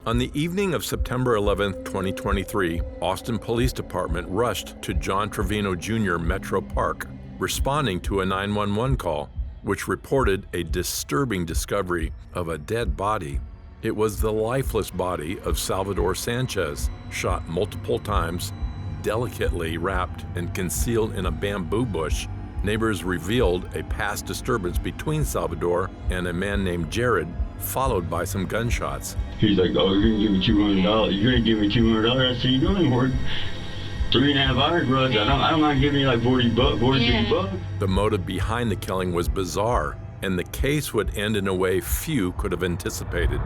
On the evening of September 11, 2023, Austin Police Department rushed to John Trevino Jr. Metro Park, responding to a 911 call, which reported a disturbing discovery of a dead body. It was the lifeless body of Salvador Sanchez, shot multiple times, delicately wrapped and concealed in a bamboo bush. Neighbors revealed a past disturbance between Salvador and a man named Jared, followed by some gunshots. He's like, oh, you're gonna give me $200. You're gonna give me $200. I said, you only work 3.5 hours, bro. I don't mind giving you like 40 bucks, 50 bucks. The motive behind the killing was bizarre, and the case would end in a way few could have anticipated.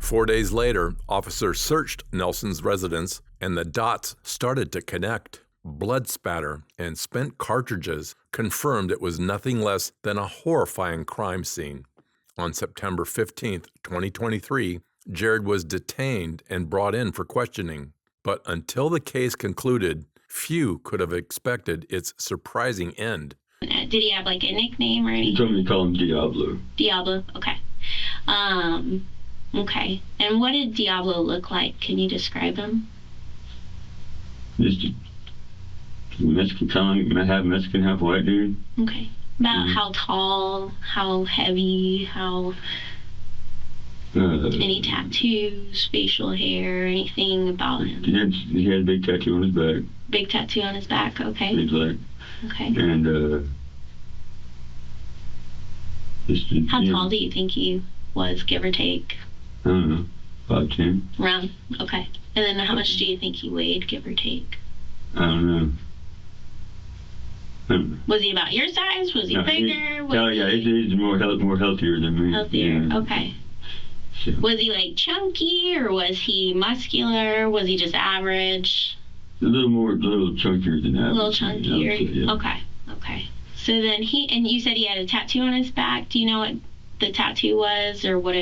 4 days later, officers searched Nelson's residence, and the dots started to connect. Blood spatter and spent cartridges confirmed it was nothing less than a horrifying crime scene. On September 15, 2023, Jared was detained and brought in for questioning. But until the case concluded, few could have expected its surprising end. Did he have like a nickname or anything? He told me to call him Diablo. Diablo, okay. Okay. And what did Diablo look like? Can you describe him? Just a Mexican, kind of half Mexican, half white dude. Okay. About how tall, how heavy, how... any tattoos, facial hair, anything about him? He had a big tattoo on his back. Big tattoo on his back, okay. His leg. Okay. And, how tall do you think he was, give or take? I don't know, 5'10". Around, okay. And then how much do you think he weighed, give or take? I don't know. Was he about your size? Was he bigger? He's more healthier than me. Healthier, yeah. okay. So. Was he like chunky, or was he muscular? Was he just average? A little chunkier than average. A little chunkier, yeah. Okay. So then and you said he had a tattoo on his back. Do you know what the tattoo was, or was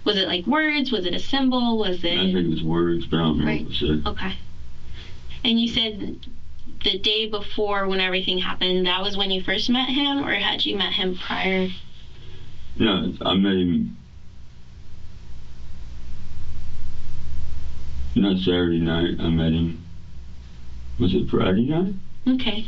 it like words? Was it a symbol? Was it? I think it was words, but I don't remember what it said. Okay. And you said the day before, when everything happened, that was when you first met him, or had you met him prior? No, I met him not Saturday night. I met him. Was it Friday night? Okay.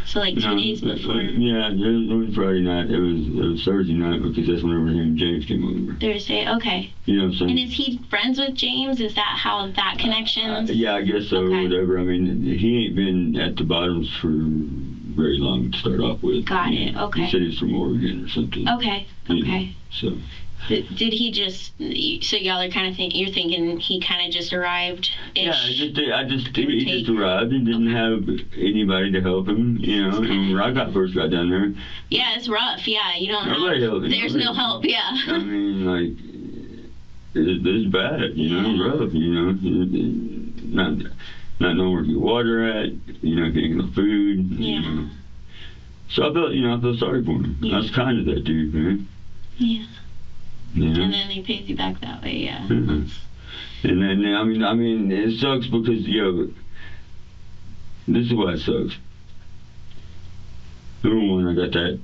So like 2 days before. Yeah, it was Friday night. It was Thursday night, because that's whenever him and James came over. Thursday, okay. You know what I'm saying? And is he friends with James? Is that how that connection? Yeah, I guess so, okay. Whatever. I mean, he ain't been at the bottoms for very long to start off with. Got it, okay. He said he's from Oregon or something. Okay, okay. So. Did he just, so y'all are kind of you're thinking he kind of just arrived? Yeah, he just arrived and didn't have anybody to help him, you know. And when I first got down there. Yeah, it's rough, yeah. You don't nobody helped him. There's no help, yeah. I mean, like, it's bad, you know, rough, you know. Not knowing where to get water at, you know, getting no food. Yeah. You know. So I felt sorry for him. Yeah. I was kind of that dude, man. Yeah. Yeah. And then he pays you back that way, yeah. Mm-hmm. And then, I mean, it sucks because, this is why it sucks. Number one, I got that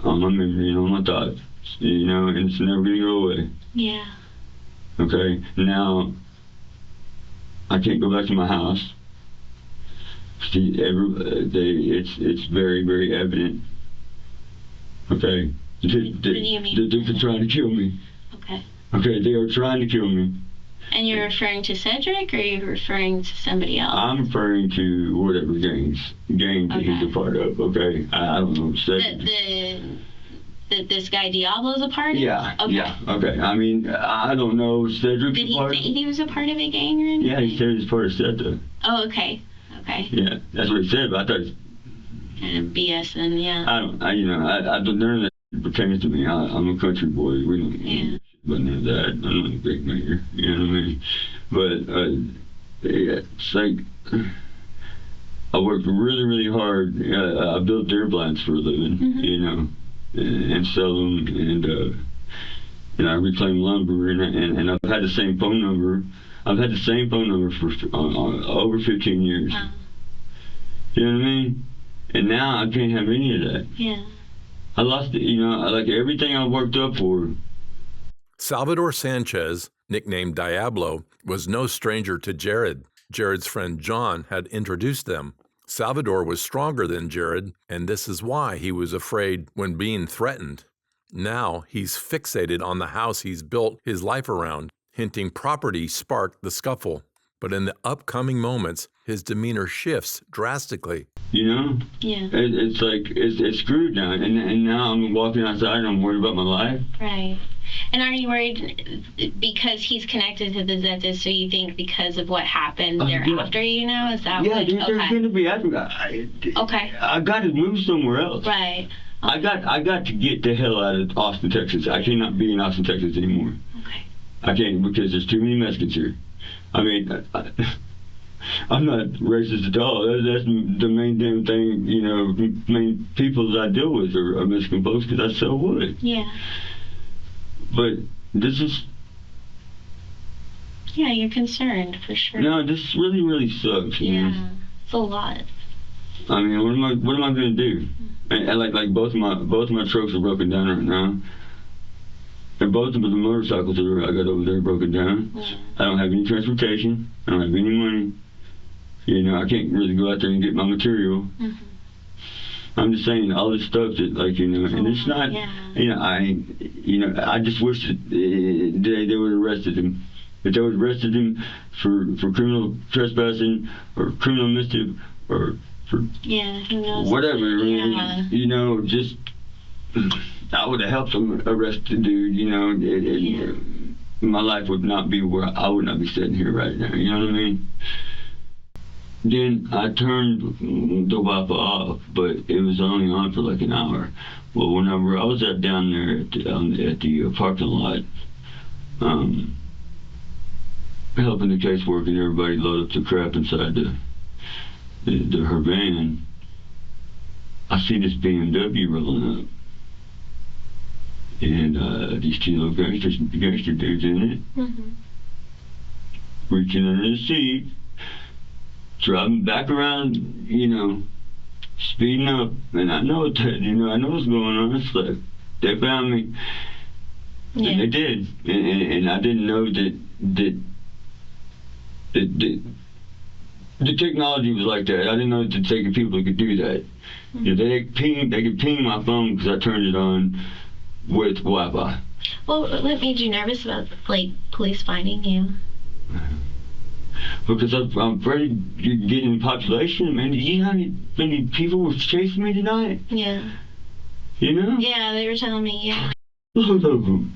on my memory and on my thoughts, you know, and it's never gonna go away. Yeah. Okay, now, I can't go back to my house. See, it's very, very evident. Okay. What do you mean? The dudes are trying to kill me. Okay. Okay, they are trying to kill me. And you're referring to Cedric, or you're referring to somebody else? I'm referring to whatever gang that he's a part of, okay? I don't know. This guy Diablo's a part of? Yeah, okay. Yeah, okay. I mean, I don't know Cedric's Did he part. say he was a part of a gang or anything? Yeah, he said he was part of SETA. Oh, okay. Okay. Yeah, that's what he said, but I thought... Kind of BS then, yeah. I don't none of that pertains to me. I'm a country boy. We don't but none of that. I'm not a great mayor, you know what I mean? But it's like I worked really, really hard. I built deer blinds for a living, you know, and sell them, and I reclaim lumber, and I've had the same phone number. I've had the same phone number for over 15 years. Wow. You know what I mean? And now I can't have any of that. Yeah. I lost it, you know, like everything I worked up for. Salvador Sanchez, nicknamed Diablo, was no stranger to Jared. Jared's friend John had introduced them. Salvador was stronger than Jared, and this is why he was afraid when being threatened. Now he's fixated on the house he's built his life around, hinting property sparked the scuffle. But in the upcoming moments, his demeanor shifts drastically. You know? Yeah. It's like, it's screwed now. And now I'm walking outside and I'm worried about my life. Right. And are you worried because he's connected to the Zetas, so you think because of what happened thereafter, you know? Is that what? Yeah, there's going to be after. Okay. I got to move somewhere else. Right. I got to get the hell out of Austin, Texas. I cannot be in Austin, Texas anymore. Okay. I can't, because there's too many Mexicans here. I mean, I'm not racist at all. That's the main damn thing, you know, main people that I deal with are Mexican folks, because I sell wood. Yeah. But this is... Yeah, you're concerned, for sure. No, this really, really sucks, you know? Yeah. It's a lot. I mean, what am I going to do? And like both of my trucks are broken down right now. And both of the motorcycles that I got over there are broken down. Yeah. I don't have any transportation. I don't have any money. You know, I can't really go out there and get my material. Mm-hmm. I'm just saying all this stuff that, like, you know, and it's not, you know, I just wish that they would have arrested him. If they would have arrested him for criminal trespassing or criminal mischief or for who knows? whatever, Yeah. you know, just, I would have helped them arrest the dude, you know. My life would not be where I would not be sitting here right now, you know what I mean? Then I turned the Wi-Fi off, but it was only on for like an hour. Well, whenever I was down there at the parking lot, helping the caseworker and everybody load up the crap inside her van, I see this BMW rolling up. And these two little gangster dudes in it, reaching under the seat, driving back around, you know, speeding up. And I know that, you know, I know what's going on. It's like, they found me. Yeah. And they did. And I didn't know that the technology was like that. I didn't know that taking people could do that. You know, they could ping my phone because I turned it on with Wi-Fi. Well, what made you nervous about, like, police finding you? Because I'm afraid you're getting population, man. You know how many people were chasing me tonight? Yeah. You know? Yeah, they were telling me, yeah. Loads of them.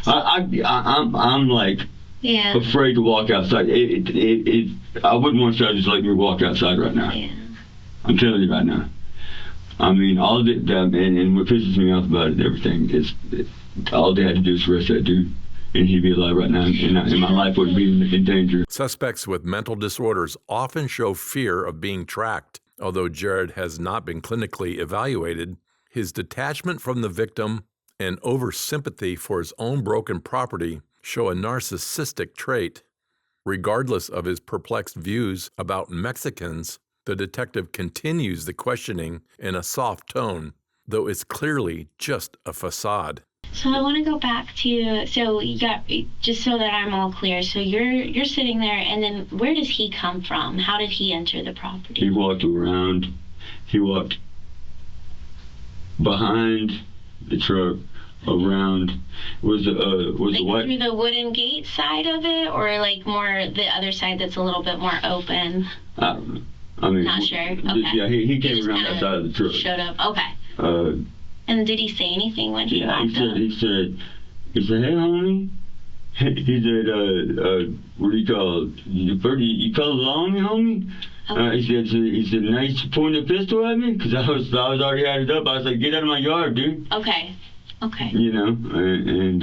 I'm like afraid to walk outside. I wouldn't want you to just let me walk outside right now. Yeah. I'm telling you right now. I mean, all of it, and what pisses me off about it, everything, is all they had to do is arrest that dude, and he'd be alive right now, and my life would be in danger. Suspects with mental disorders often show fear of being tracked. Although Jared has not been clinically evaluated, his detachment from the victim and over-sympathy for his own broken property show a narcissistic trait. Regardless of his perplexed views about Mexicans, the detective continues the questioning in a soft tone, though it's clearly just a facade. So I want to go back to, so you got, just so that I'm all clear, so you're sitting there, and then where does he come from? How did he enter the property? He walked around. He walked behind the truck, around, was like the white, through the wooden gate side of it, or like more the other side that's a little bit more open? I don't know. I mean, not sure. Okay. Yeah, he came just around that side of the truck. Showed up. Okay. And did he say anything when he walked up? He said, hey, homie. He said, what do you call it? You call it on me, homie? Okay. He said, now you pointing a pistol at me? Because I was already had it up. I was like, get out of my yard, dude. Okay. You know, and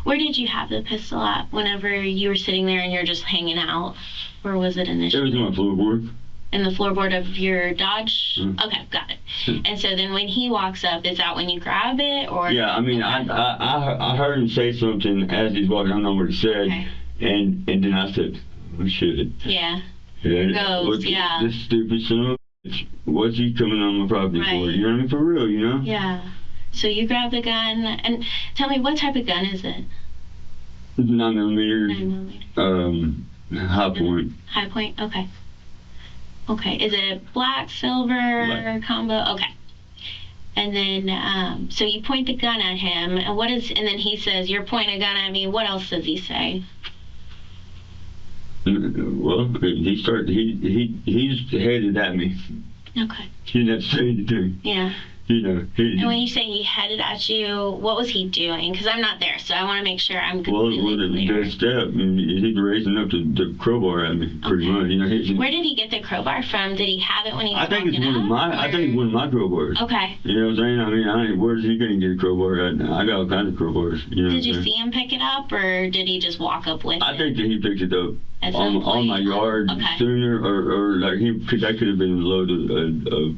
where did you have the pistol at whenever you were sitting there and you're just hanging out? Where was it initially? It was on my floorboard. In the floorboard of your Dodge? Mm. Okay, got it. And so then when he walks up, is that when you grab it, or? Yeah, I mean, I heard him say something as he's walking. I don't know what he said. Okay. And then I said, oh shit. Yeah. Ghost, yeah. This stupid son of a bitch. What's he coming on my property for? You know what I mean? For real, you know? Yeah. So you grab the gun, and tell me, what type of gun is it? It's 9mm. 9mm. High point. High point. Okay. Okay. Is it black, silver combo? Okay. And then, so you point the gun at him, and and then he says, "You're pointing a gun at me." What else does he say? Well, he's headed at me. Okay. He didn't have to say anything. Yeah. You know. And when you say he headed at you, what was he doing? Because I'm not there, so I want to make sure I'm completely clear. The step, he's raising up the crowbar at me, pretty much. You know, where did he get the crowbar from? Did he have it when he was I think it's one of my crowbars. Okay. You know what I'm saying? Where's he gonna get a crowbar at? I got all kinds of crowbars. You know did you see him pick it up, or did he just walk up with it? I think that he picked it up on my yard sooner, or like that could have been a load of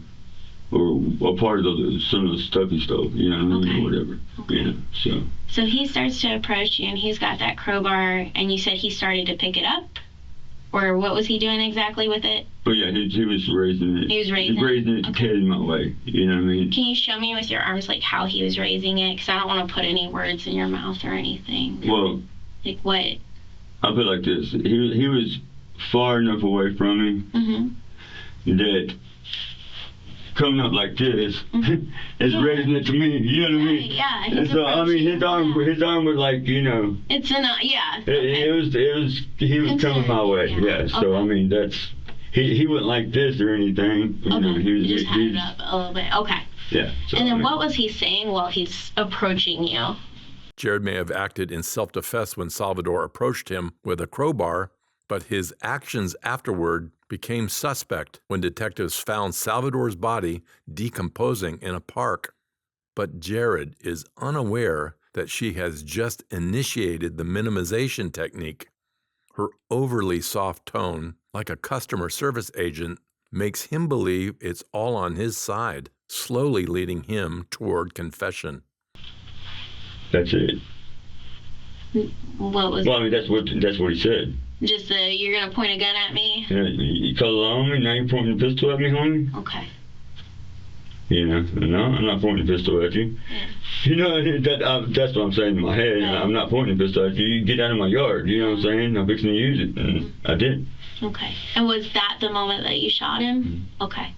or a part of some of the stuff he stole, you know what I mean, or whatever. Okay. You know, so he starts to approach you, and he's got that crowbar, and you said he started to pick it up, or what was he doing exactly with it? But yeah, he was raising it. He was raising it, headed my way. You know what I mean? Can you show me with your arms like how he was raising it? Because I don't want to put any words in your mouth or anything. Well, like what? I'll put it like this: he was far enough away from me that coming up like this is raising it to me, you know what I mean? Yeah. And so I mean, his arm was like, you know. It's yeah. He was coming my way, yeah. So I mean, he wasn't like this or anything. You know, he just had it up a little bit. Okay. Yeah. So, and then what was he saying while he's approaching you? Jared may have acted in self-defense when Salvador approached him with a crowbar, but his actions afterward became suspect when detectives found Salvador's body decomposing in a park. But Jared is unaware that she has just initiated the minimization technique. Her overly soft tone, like a customer service agent, makes him believe it's all on his side, slowly leading him toward confession. That's it. What was? Well, I mean, that's what he said. Just you're gonna point a gun at me? Yeah, you call it on me, now you're pointing a pistol at me, homie? Okay. You know, no, I'm not pointing a pistol at you. Yeah. You know, that's what I'm saying in my head. Right. I'm not pointing a pistol at you. You get out of my yard, you know what I'm saying? I'm fixing to use it, and I did. Okay. And was that the moment that you shot him? Okay.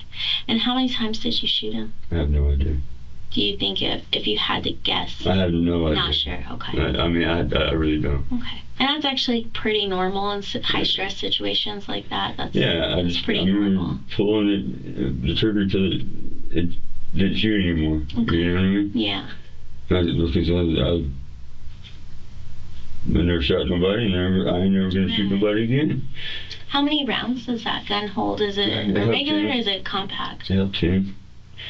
And how many times did you shoot him? I have no idea. Do you think if you had to guess? I have no idea. Not sure, okay. I mean, I really don't. Okay. And that's actually pretty normal in high-stress situations like that. That's pretty normal. Pulling the trigger till it didn't shoot anymore. Okay. You know what I mean? Yeah. I never shot nobody, I ain't never gonna shoot nobody again. How many rounds does that gun hold? Is it regular or is it compact? Yeah, 10.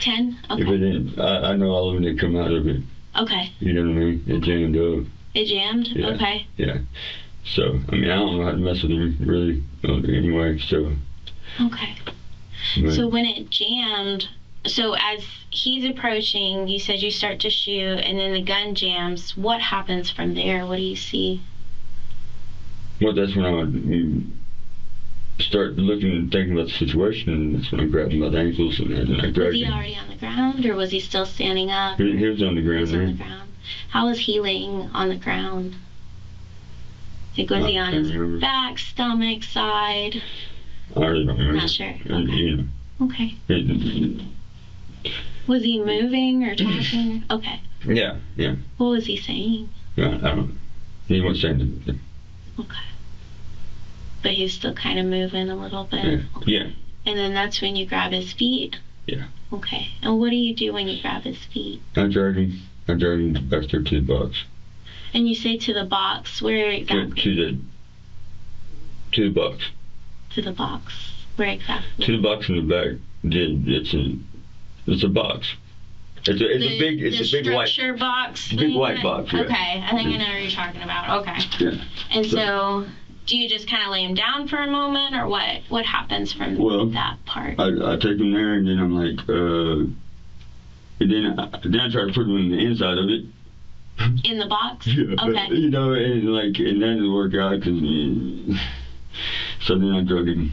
10? Okay. If it didn't, I know all of them didn't come out of it. Okay. You know what I mean? It jammed up. It jammed? Yeah. Okay. Yeah. So, I mean, I don't know how to mess with them really anyway, so. Okay. But, so when it jammed, so as he's approaching, you said you start to shoot and then the gun jams. What happens from there? What do you see? Well, that's when I would start looking and thinking about the situation, and that's when I grabbed him by the ankles and I grabbed him. Was he already on the ground or was he still standing up? He was on the ground. On the ground. How was he laying on the ground? Like, was he on his back, stomach, side? I really don't remember. Not sure. Okay. Okay. Was he moving or talking? Okay. Yeah, yeah. What was he saying? Yeah, I don't know. He wasn't saying anything. Okay. But he's still kind of moving a little bit? Yeah. Okay. Yeah. And then that's when you grab his feet? Yeah. Okay. And what do you do when you grab his feet? I drag him back there to the box. And you say to the box, where exactly? To the box. To the box. Where exactly? To the box in the back. It's a box. It's a big white structure box. Big white box. Yeah. Okay, I think I know what you're talking about. Okay. Yeah. And so do you just kind of lay him down for a moment, or what happens from that part? I take him there, and then I'm like, and then I try to put him in the inside of it. In the box? Yeah. Okay. You know, and that didn't work out, so then I drug him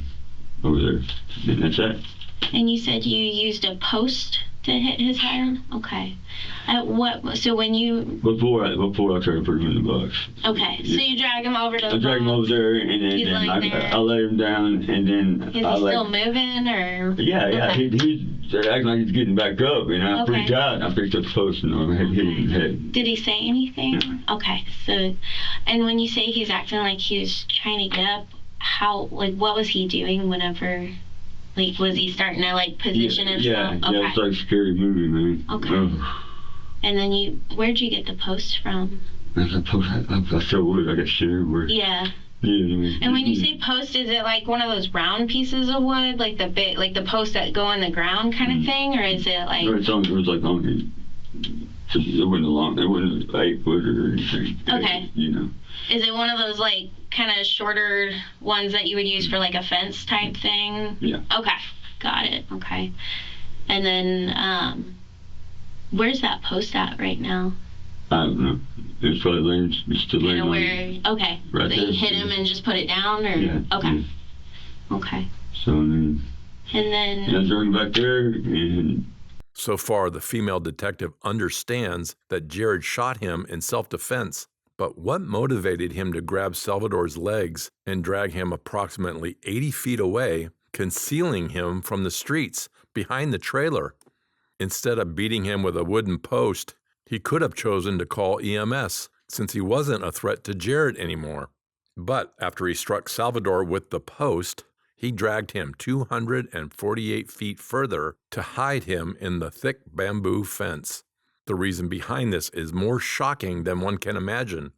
over there, and that's that. And you said you used a post to hit his head? Okay. So when you... Before I tried to put him in the box. Okay, so you drag him over to the box. I drag him over there, and then I lay him down, and then Is he still moving, or...? Yeah, okay. He's acting like he's getting back up, and I freaked out, and I picked up the post, and I hit him in the head. Did he say anything? Okay, so, and when you say he's acting like he was trying to get up, what was he doing whenever... Like, was he starting to, like, position himself? Yeah, it's like a scary movie, man. Okay. And then where'd you get the post from? I still would. I got shit everywhere. Yeah. Yeah. And when you say post, is it like one of those round pieces of wood, like the posts that go in the ground kind of thing, or is it like? No, it was like on. It wasn't long. It wasn't 8 foot or anything. Okay. You know. Is it one of those like kind of shorter ones that you would use for like a fence type thing? Yeah. Okay, got it. Okay. And then, where's that post at right now? I don't know. It's probably still laying on. Okay. Right so there. you hit him and just put it down, or? Yeah. Okay. Yeah. Okay. So then. And then. I drug him back there, and. So far, the female detective understands that Jared shot him in self-defense. But what motivated him to grab Salvador's legs and drag him approximately 80 feet away, concealing him from the streets behind the trailer? Instead of beating him with a wooden post, he could have chosen to call EMS, since he wasn't a threat to Jared anymore. But after he struck Salvador with the post, he dragged him 248 feet further to hide him in the thick bamboo fence. The reason behind this is more shocking than one can imagine,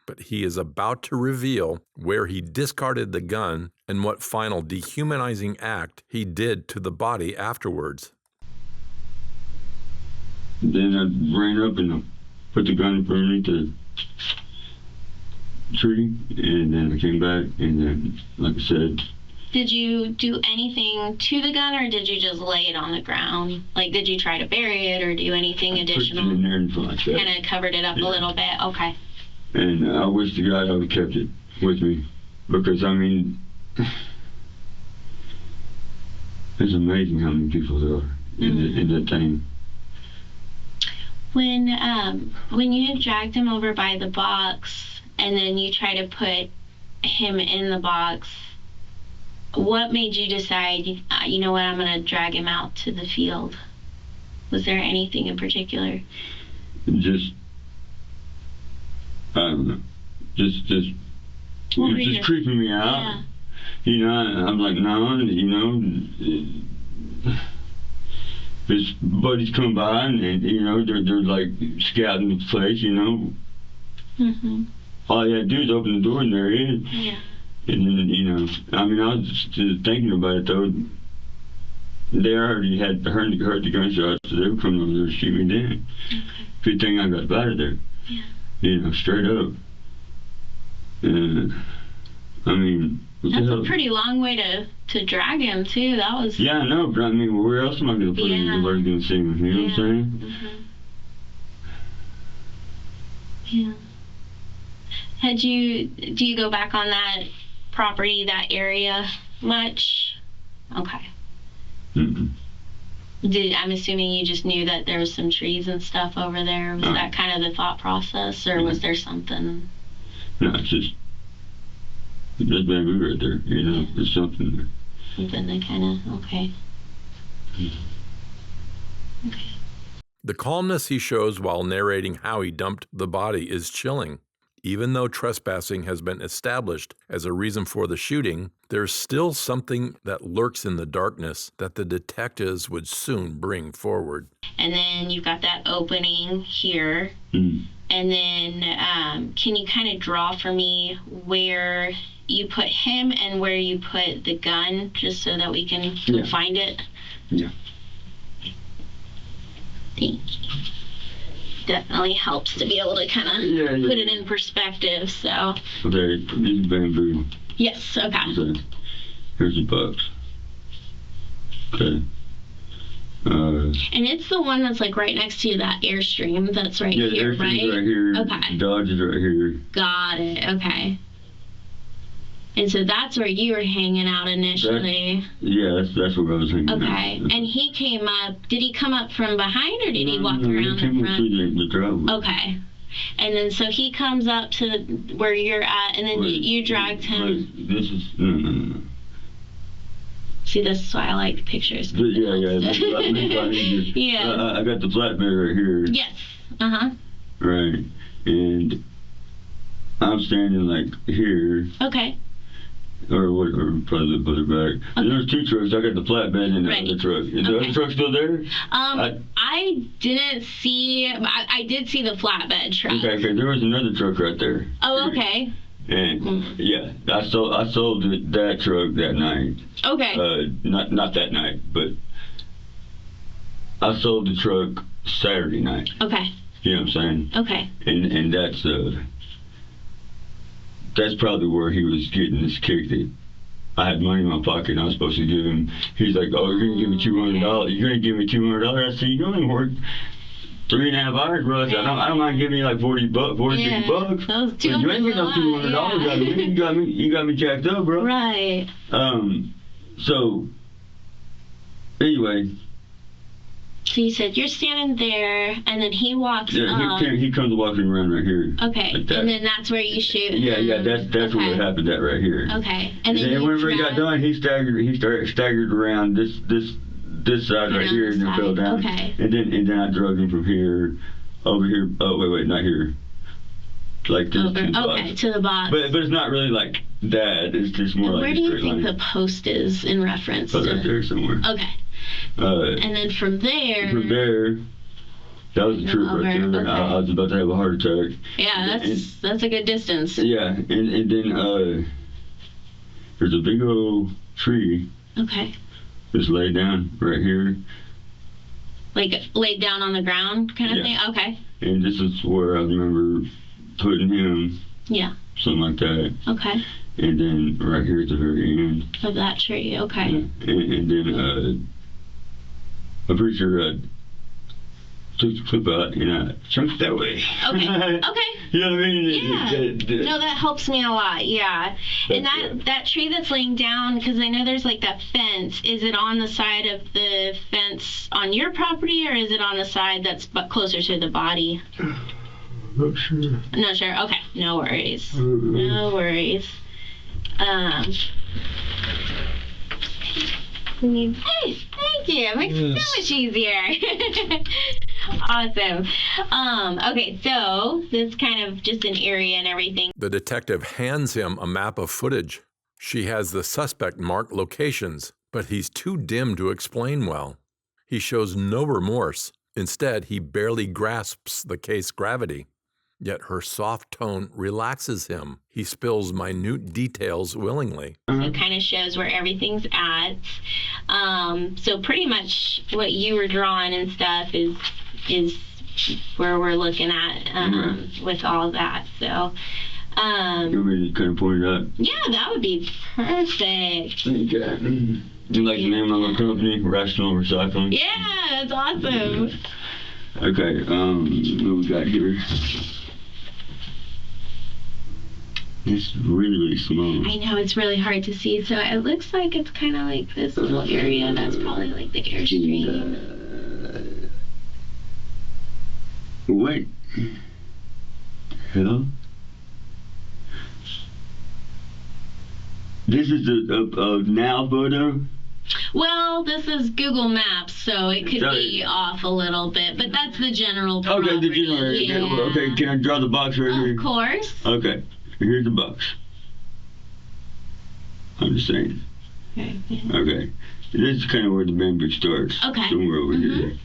but he is about to reveal where he discarded the gun and what final dehumanizing act he did to the body afterwards. Then I ran up and put the gun in front of me to tree, and then I came back, and then, like I said... Did you do anything to the gun, or did you just lay it on the ground? Like, did you try to bury it, or do anything additional? Put it in there and like that. Kind of covered it up a little bit. Okay. And I wish the guy I would have kept it with me, because, I mean, it's amazing how many people there are in that thing. When you dragged him over by the box, and then you try to put him in the box, what made you decide, you know what, I'm going to drag him out to the field? Was there anything in particular? Just, I don't know. Just it was just creeping me out. Yeah. You know, I'm like, no, you know, his buddies come by, and you know, they're like scouting the place, you know. Mm-hmm. All you had to do is open the door, and there he is. Yeah. And then, you know, I mean, I was just thinking about it, though. They already had heard the gunshots, so they were coming over there to shoot me down. Okay. Good thing I got out of there. Yeah. You know, straight up. And, I mean... That's a pretty long way to drag him, too. That was... Yeah, I know, but I mean, where else am I going to put him? Nobody's going to see him, you know what I'm saying? Mm-hmm. Yeah. Do you go back on that property, that area much? Okay. Mm-hmm. I'm assuming you just knew that there was some trees and stuff over there. Was that kind of the thought process, or was there something? No, it's just there's bamboo right there, you know. There's something there. Something that kind of, okay. Okay. The calmness he shows while narrating how he dumped the body is chilling. Even though trespassing has been established as a reason for the shooting, there's still something that lurks in the darkness that the detectives would soon bring forward. And then you've got that opening here. Mm. And then can you kind of draw for me where you put him and where you put the gun, just so that we can find it? Yeah. Thank you. Definitely helps to be able to kind of put it in perspective, so. Okay, this is bamboo. Yes, okay. Okay. Here's the box. Okay. And it's the one that's like right next to that Airstream that's right here, right? Right here. Okay. Dodge is right here. Got it, okay. And so that's where you were hanging out initially. That's where I was hanging out. Okay. And he came up, did he come up from behind or did he walk around he came the front? up through the driveway. Okay. And then so he comes up to where you're at, and then you dragged him. This is, no. See, this is why I like pictures. Yeah. Yeah. I got the flatbed right here. Yes. Uh-huh. Right. And I'm standing like here. Okay. Or probably the further back. Okay. And there's two trucks. I got the flatbed and the other truck. Is the other truck still there? I didn't see. I did see the flatbed truck. Okay. There was another truck right there. Oh, okay. And yeah, I sold that truck that night. Okay. Not that night, but I sold the truck Saturday night. Okay. You know what I'm saying? Okay. And that's probably where he was getting his kick. That I had money in my pocket and I was supposed to give him. He's like, "Oh, you're gonna give me $200. You're gonna give me $200." I said, "You only worked 3.5 hours, bro." I said, I don't mind giving you like 40 bucks. Those But you ain't getting no $200 out of me. You got me jacked up, bro. Right. So anyway. So you said you're standing there, and then he walks up. He comes walking around right here. Okay, like and then that's where you shoot. Yeah, that's where it happened at right here. Okay, and then whenever he got done, he staggered around this side right here, and then fell down. Okay. And then I drug him from here over here. Oh wait, not here. Like this. To the box. But it's not really like that. It's just more like. Where do you think the post is in reference to? Right there somewhere. Okay. And then from there, that was a trip right there. Okay. I was about to have a heart attack. Yeah, that's a good distance. Yeah, and then there's a big old tree. Okay. Just laid down right here. Like laid down on the ground kind of thing? Okay. And this is where I remember putting him. Yeah. Something like that. Okay. And then right here at the very end. Of that tree, okay. Yeah. And then I'm pretty sure I took the clip out and I chunked it that way. Okay. Okay. You know what I Yeah. mean? No, that helps me a lot. Yeah. And that tree that's laying down, because I know there's like that fence. Is it on the side of the fence on your property, or is it on the side that's closer to the body? Not sure. Not sure. Okay. No worries. No worries. Hey, thank you. It makes it so much easier. Awesome. Okay, so this kind of just an area and everything. The detective hands him a map of footage. She has the suspect marked locations, but he's too dim to explain well. He shows no remorse. Instead, he barely grasps the case gravity. Yet her soft tone relaxes him. He spills minute details willingly. So it kind of shows where everything's at. So pretty much what you were drawing and stuff is where we're looking at with all that. So. You want me to kind of point it out? Yeah, that would be perfect. Okay. You like the name of our company, Rational Recycling? Yeah, that's awesome. Okay, what we got here? It's really small. I know, it's really hard to see. So it looks like it's kind of like this little area. That's probably like the Airstream. Wait. Hello? This is a now photo? Well, this is Google Maps, so it could be off a little bit, but that's the general property. Okay, the general area. Yeah. Okay, can I draw the box right here? Of course. Okay, here's the box. I'm just saying. Okay. Okay, this is kind of where the bamboo starts. Okay. Somewhere over here.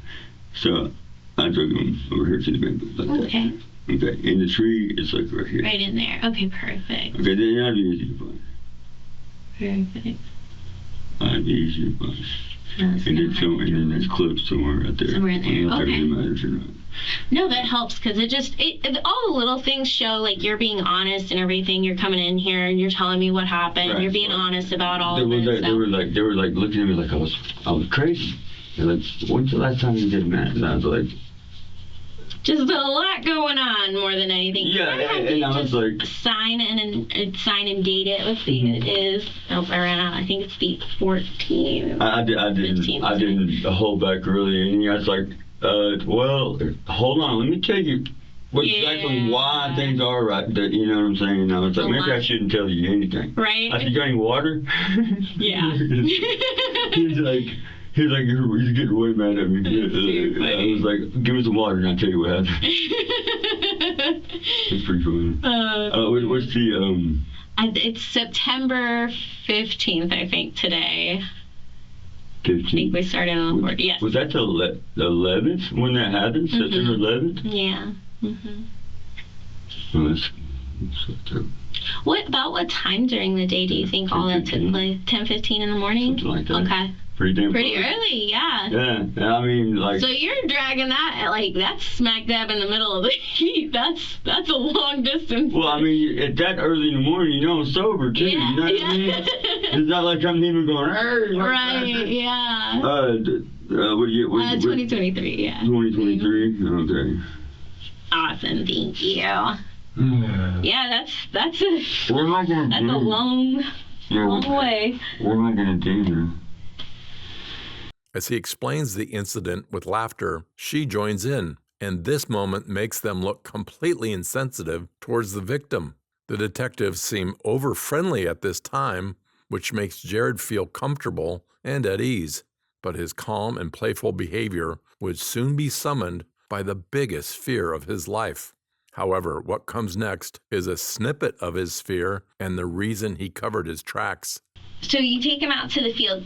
So I drug them over here to the bamboo like Okay. that. Okay, and the tree is like right here. Right in there. Okay, perfect. Okay, then that'd be easy to find. Perfect. That'd be easy to find. And then there's clips somewhere right there. Somewhere in there. I don't know if Okay. that really matters or not. No, that helps because all the little things show like you're being honest and everything. You're coming in here and you're telling me what happened. Right. You're being honest about all of They this. were like looking at me like I was crazy. They're like, when's the last time you did that? And I was like, just a lot going on more than anything. Yeah, and I was like, sign and date it. Let's see, it is. Oh, I ran out. I think it's the 14th. I didn't hold back really, and I was like, well, hold on, let me tell you exactly why things are right. That, you know what I'm saying? And I was like, maybe I shouldn't tell you anything. Right. I said, you got any water? Yeah. He's like, he's getting way mad at me. I was like, give me some water and I'll tell you what happened. It's pretty funny. What's the, it's September 15th, I think, today. 15th. I think we started on the board, yes. Was that the 11th when that happened? Mm-hmm. September 11th? Yeah. Mm-hmm. Well, that's what time during the day do you think all that took place? 10:15 in the morning? Something like that. Okay. Pretty early, yeah. Yeah, I mean, like. So you're dragging that that's smack dab in the middle of the heat. That's a long distance. Well, I mean, at that early in the morning, I'm sober too. Yeah, you know what I mean? It's not like I'm even going. Right. Yeah. What do you? 2023. Yeah. 2023. Okay. Awesome. Thank you. Yeah, that's a. What am I gonna that's do? a long way. What am I gonna do now? As he explains the incident with laughter, she joins in, and this moment makes them look completely insensitive towards the victim. The detectives seem over-friendly at this time, which makes Jared feel comfortable and at ease. But his calm and playful behavior would soon be summoned by the biggest fear of his life. However, what comes next is a snippet of his fear and the reason he covered his tracks. So you take him out to the field.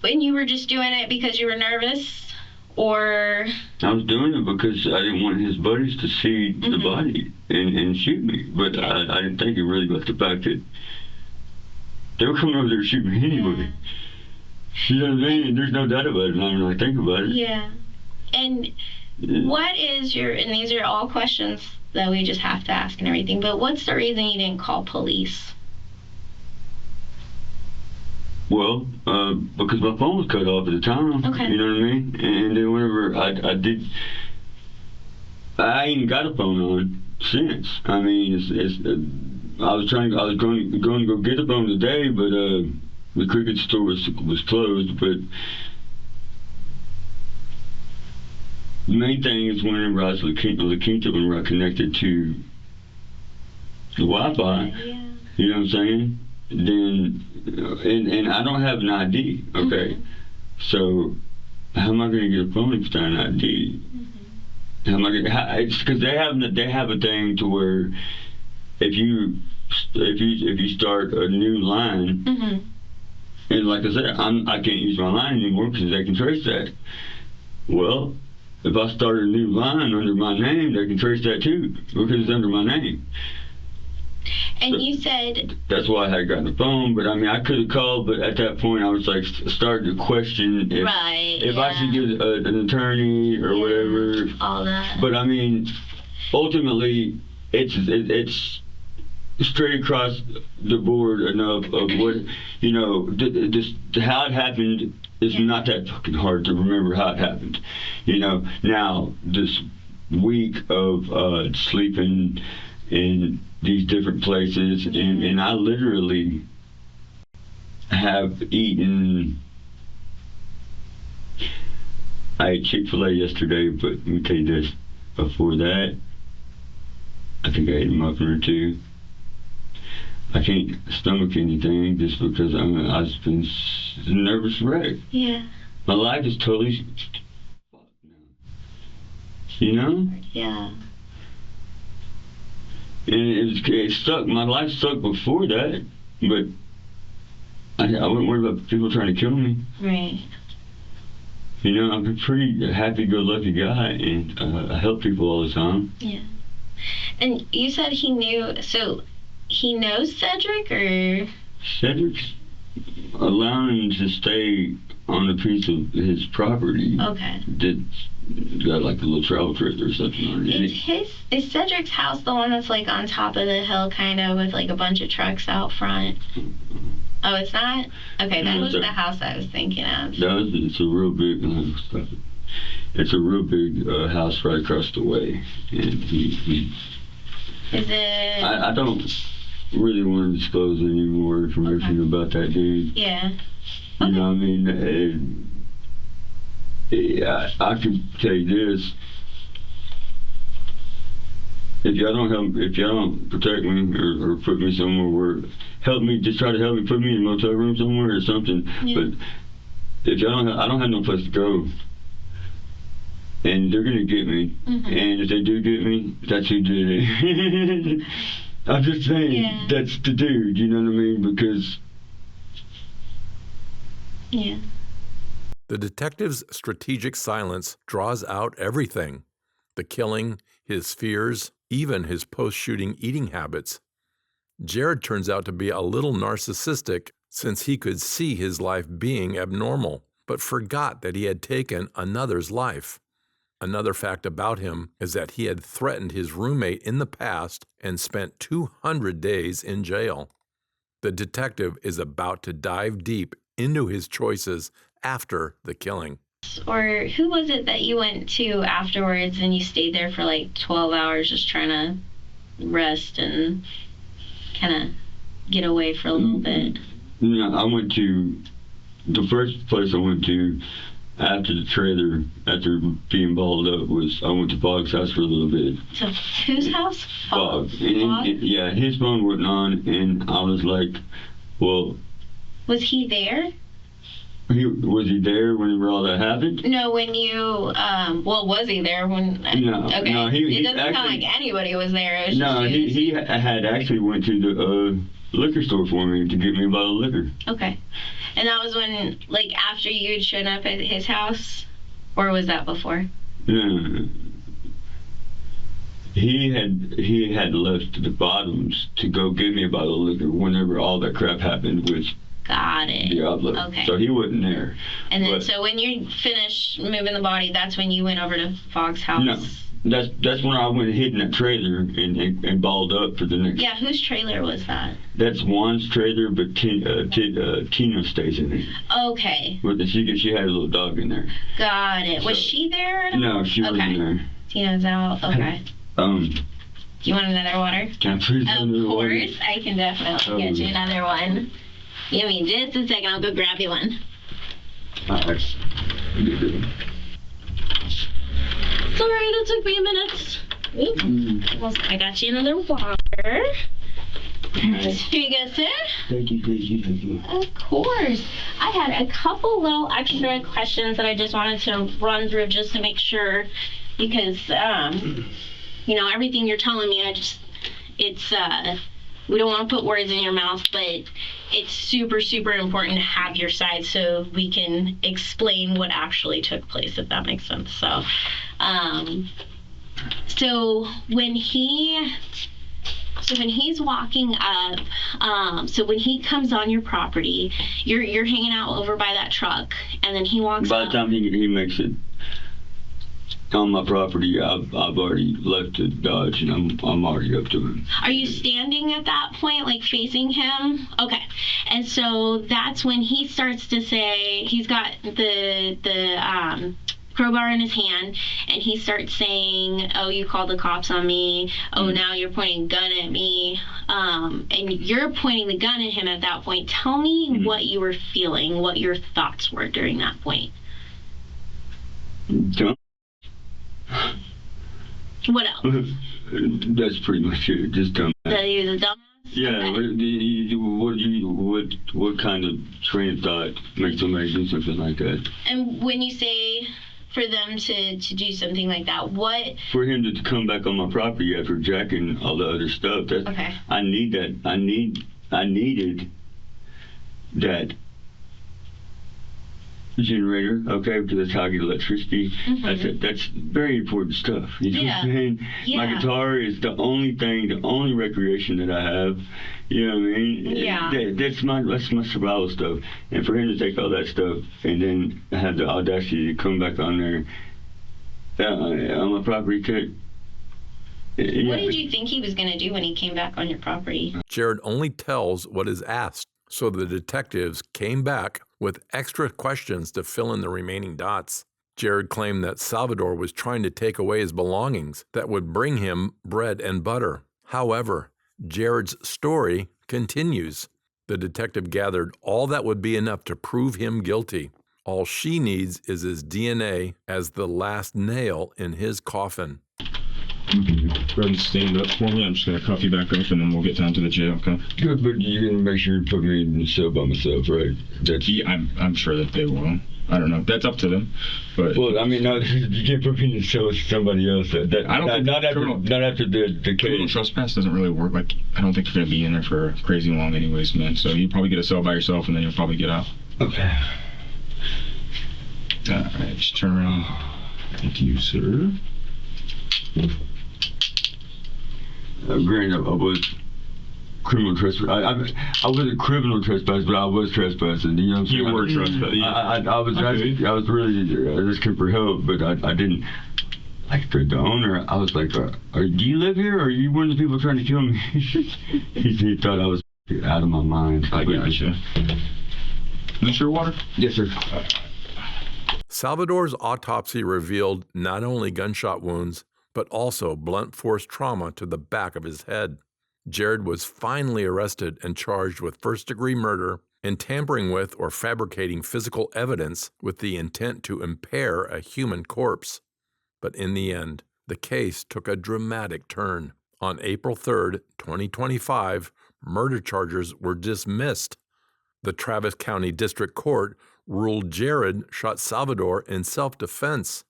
And you were just doing it because you were nervous, or? I was doing it because I didn't want his buddies to see the body and shoot me. But I didn't think it really about the fact that they were coming over there to shoot me anyway. You know what I mean? There's no doubt about it now when I think about it. Yeah. And what is and these are all questions that we just have to ask and everything, but what's the reason you didn't call police? Well, because my phone was cut off at the time. Okay. You know what I mean? And then whenever I ain't got a phone on since. I mean, I was going to go get a phone today, but the cricket store was closed. But the main thing is whenever I was La Quinta, whenever I connected to the Wi-Fi, you know what I'm saying? Then, and I don't have an ID, okay? So, how am I going to get a phone if it's not an ID? How am I going to? It's because they have a thing to where if you start a new line, and like I said, I can't use my line anymore because they can trace that. Well, if I start a new line under my name, they can trace that too because it's under my name. And so you said... That's why I had gotten the phone, but I mean, I could have called, but at that point I was like starting to question if I should get an attorney or whatever. All that. But I mean, ultimately, it's straight across the board enough of what, you know, just how it happened is not that fucking hard to remember how it happened. You know, now this week of sleeping in these different places, and I literally have eaten. I ate Chick-fil-A yesterday, but let me tell you this: before that, I think I ate a muffin or two. I can't stomach anything just because I've been a nervous wreck. Yeah. My life is totally fucked now. You know? Yeah. And it stuck. My life stuck before that, but I wasn't worried about people trying to kill me. Right. You know, I'm a pretty happy-go-lucky guy, and I help people all the time. Yeah. And you said he knew, so he knows Cedric, or? Cedric's allowing him to stay on a piece of his property. Okay. That's got like a little travel trailer or something on it. Is Cedric's house the one that's like on top of the hill, kind of, with like a bunch of trucks out front? Oh, it's not? Okay, that was the house I was thinking of. It's a real big stuff. It's a real big house right across the way, and he Is it? I don't really want to disclose any more information about that dude. Yeah. You know what I mean? I can tell you this. If y'all don't protect me or put me somewhere where, just try to help me, put me in a motel room somewhere or something. Yeah. But if y'all don't, I don't have no place to go. And they're gonna get me. And if they do get me, that's who did it. I'm just saying, that's the dude, you know what I mean? Because... Yeah. The detective's strategic silence draws out everything: the killing, his fears, even his post-shooting eating habits. Jared turns out to be a little narcissistic since he could see his life being abnormal, but forgot that he had taken another's life. Another fact about him is that he had threatened his roommate in the past and spent 200 days in jail. The detective is about to dive deep into his choices after the killing. Or who was it that you went to afterwards and you stayed there for like 12 hours just trying to rest and kind of get away for a little bit? Yeah, I went to... The first place I went to after the trailer, after being balled up, was I went to Bog's house for a little bit. So whose house? Bog. Bog? Yeah, his phone wasn't on, and I was like, well... Was he there? Was he there when all that happened? No, when you, was he there when... No, okay. no, it doesn't sound like anybody was there. It was no, he had actually went to the liquor store for me to get me a bottle of liquor. Okay. And that was when, like, after you had shown up at his house? Or was that before? No. He had left the Bottoms to go get me a bottle of liquor whenever all that crap happened with Got it. Diablo. Okay. So he wasn't there. And then, so when you finished moving the body, that's when you went over to Fogg's house? No. That's when I went and hid in that trailer and balled up for the next... Yeah, whose trailer was that? That's Juan's trailer, but Tina stays in it. Okay. But she had a little dog in there. Got it. So, was she there at all? No, she wasn't there. Tina's out. Okay. Do you want another water? Can I please have another water? Of course. I can definitely get you another one. Give me just a second. I'll go grab you one. Alright. Sorry, that took me a minute. Well, I got you another water. Here you go, sir. Thank you. Of course. I had a couple little extra questions that I just wanted to run through just to make sure, because, everything you're telling me, we don't want to put words in your mouth, but it's super, super important to have your side so we can explain what actually took place, if that makes sense. So when he's walking up, so when he comes on your property, you're hanging out over by that truck, and then he walks By up. the time he makes it on my property, I've already left to Dodge, and I'm already up to him. Are you standing at that point, like facing him? Okay. And so that's when he starts to say, he's got the crowbar in his hand, and he starts saying, oh, you called the cops on me. Oh, now you're pointing a gun at me. And you're pointing the gun at him at that point. Tell me what you were feeling, what your thoughts were during that point. What else? That's pretty much it. Just dumb. That he was a dumbass? Yeah. Okay. What kind of train of thought makes somebody do something like that? And when you say for them to do something like that, what? For him to come back on my property after jacking all the other stuff. That Okay. I need that. I needed that generator, okay, because that's how I get electricity. That's very important stuff. You know what I'm saying? Yeah. My guitar is the only recreation that I have. You know what I mean? Yeah. That's my survival stuff. And for him to take all that stuff and then have the audacity to come back on there on my property too. What did you think he was going to do when he came back on your property? Jared only tells what is asked, so the detectives came back with extra questions to fill in the remaining dots. Jared claimed that Salvador was trying to take away his belongings that would bring him bread and butter. However, Jared's story continues. The detective gathered all that would be enough to prove him guilty. All she needs is his DNA as the last nail in his coffin. Okay. Go ahead and stand up for me. I'm just going to cuff you back up, and then we'll get down to the jail, okay? Good, but you can make sure you put me in the cell by myself, right? Yeah, I'm sure that they will. I don't know. That's up to them. But well, I mean, you can't put me in the cell with somebody else. I don't think not after the criminal case. trespass doesn't really work. Like, I don't think you're going to be in there for crazy long anyways, man. So you probably get a cell by yourself, and then you'll probably get out. Okay. All right, just turn around. Thank you, sir. Granted, I was criminal trespass. I wasn't criminal trespass, but I was trespassing. You know what I'm saying? You were trespassing. I was really just looking for help, but I didn't. Like the owner, I was like, do you live here, or are you one of the people trying to kill me? he thought I was out of my mind. I gotcha. Is this your water? Yes, sir. Salvador's autopsy revealed not only gunshot wounds, but also blunt force trauma to the back of his head. Jared was finally arrested and charged with first-degree murder and tampering with or fabricating physical evidence with the intent to impair a human corpse. But in the end, the case took a dramatic turn. On April 3, 2025, murder charges were dismissed. The Travis County District Court ruled Jared shot Salvador in self-defense.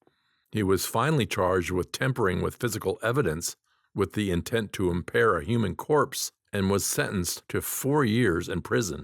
He was finally charged with tampering with physical evidence with the intent to impair a human corpse and was sentenced to 4 years in prison.